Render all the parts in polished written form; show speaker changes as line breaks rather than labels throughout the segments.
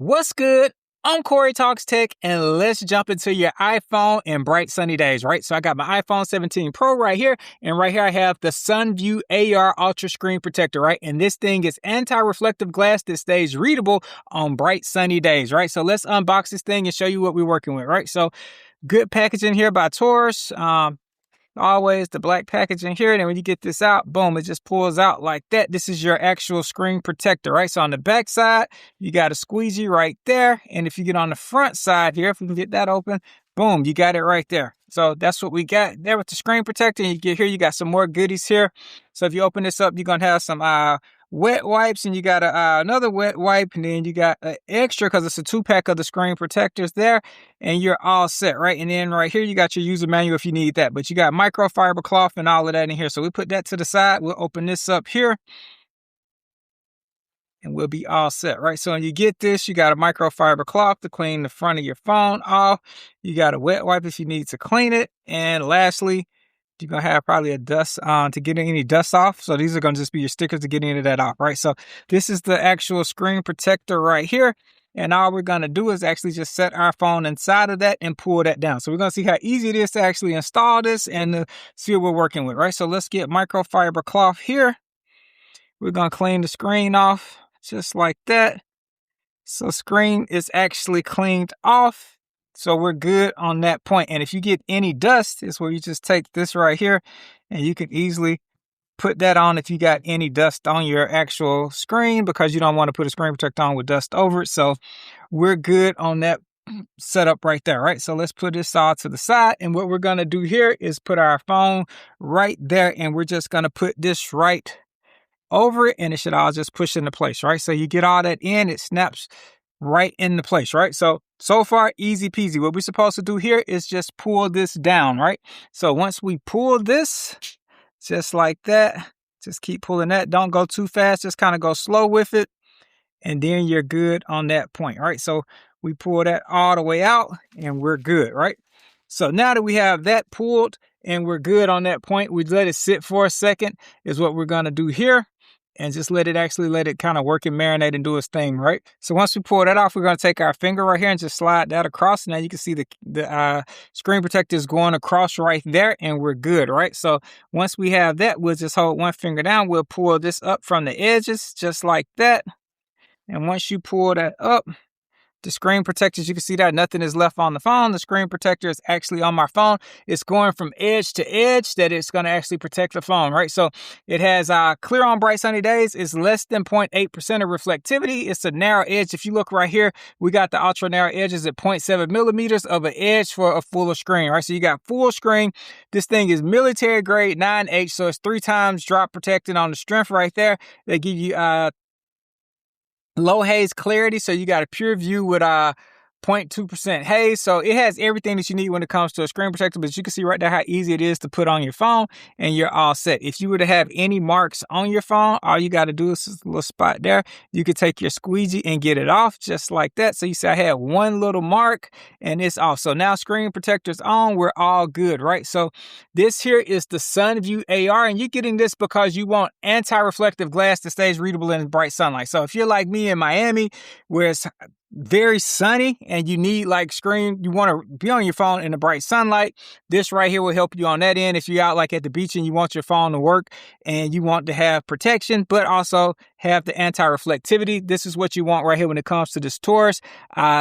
What's good? I'm Corey Talks Tech, and let's jump into your iPhone in bright sunny days, right? So I got my iPhone 17 Pro right here, and right here I have the SunView AR Screen Protector, right? And this thing is anti-reflective glass that stays readable on bright sunny days, right? So let's unbox this thing and show you what we're working with, right? So good packaging here by TORRAS. Always the black packaging here, and then when you get this out, boom, it just pulls out like that. This is your actual screen protector, right? So on the back side, you got a squeegee right there, and if you get on the front side here, if we can get that open, boom, you got it right there. So that's what we got there with the screen protector. And you get here, you got some more goodies here. So if you open this up, you're gonna have some wet wipes, and you got another wet wipe, and then you got an extra because it's a 2-pack of the screen protectors there, and you're all set, right? And then right here you got your user manual if you need that, but you got microfiber cloth and all of that in here. So we put that to the side. We'll open this up here and we'll be all set, right? So when you get this, you got a microfiber cloth to clean the front of your phone off. You got a wet wipe if you need to clean it, and lastly, you're gonna have probably a dust to get any dust off. So these are gonna just be your stickers to get any of that off, right? So this is the actual screen protector right here. And all we're gonna do is actually just set our phone inside of that and pull that down. So we're gonna see how easy it is to actually install this and see what we're working with, right? So let's get microfiber cloth here. We're gonna clean the screen off just like that. So screen is actually cleaned off. So we're good on that point. And if you get any dust, it's where you just take this right here and you can easily put that on if you got any dust on your actual screen, because you don't want to put a screen protector on with dust over it. So we're good on that setup right there, right? So let's put this all to the side. And what we're going to do here is put our phone right there, and we're just going to put this right over it, and it should all just push into place, right? So you get all that in, it snaps right into place, right? So far, easy peasy. What we're supposed to do here is just pull this down, right? So once we pull this, just like that, just keep pulling that. Don't go too fast, just kind of go slow with it, and then you're good on that point, right? So we pull that all the way out, and we're good, right? So now that we have that pulled and we're good on that point, we let it sit for a second is what we're gonna do here. And just let it kind of work and marinate and do its thing, right? So once we pull that off, we're going to take our finger right here and just slide that across. Now you can see the screen protector is going across right there, and we're good, right? So once we have that, we'll just hold one finger down. We'll pull this up from the edges just like that. And once you pull that up, the screen protectors, you can see that nothing is left on the phone. The screen protector is actually on my phone. It's going from edge to edge, that it's going to actually protect the phone, right? So it has clear on bright sunny days. It's less than 0.8% of reflectivity. It's a narrow edge. If you look right here, we got the ultra narrow edges at 0.7 millimeters of an edge for a fuller screen, right? So you got full screen. This thing is military grade 9H, so it's 3 times drop protected on the strength right there. They give you low haze clarity, so you got a pure view with 0.2% haze. So it has everything that you need when it comes to a screen protector, but you can see right there how easy it is to put on your phone, and you're all set. If you were to have any marks on your phone, all you got to do is this little spot there. You could take your squeegee and get it off just like that. So you see I had one little mark and it's off. So now screen protector's on, we're all good, right? So this here is the SunView AR, and you're getting this because you want anti-reflective glass that stays readable in bright sunlight. So if you're like me in Miami, where it's very sunny and you need like you want to be on your phone in the bright sunlight, this right here will help you on that end. If you're out like at the beach and you want your phone to work and you want to have protection but also have the anti-reflectivity, this is what you want right here when it comes to this TORRAS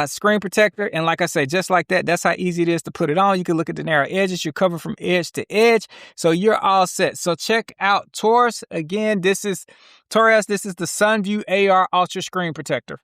screen protector. And like I say, just like that, that's how easy it is to put it on. You can look at the narrow edges, you're covered from edge to edge, so you're all set. So check out TORRAS. Again, this is TORRAS. This is the SunView AR Screen Protector.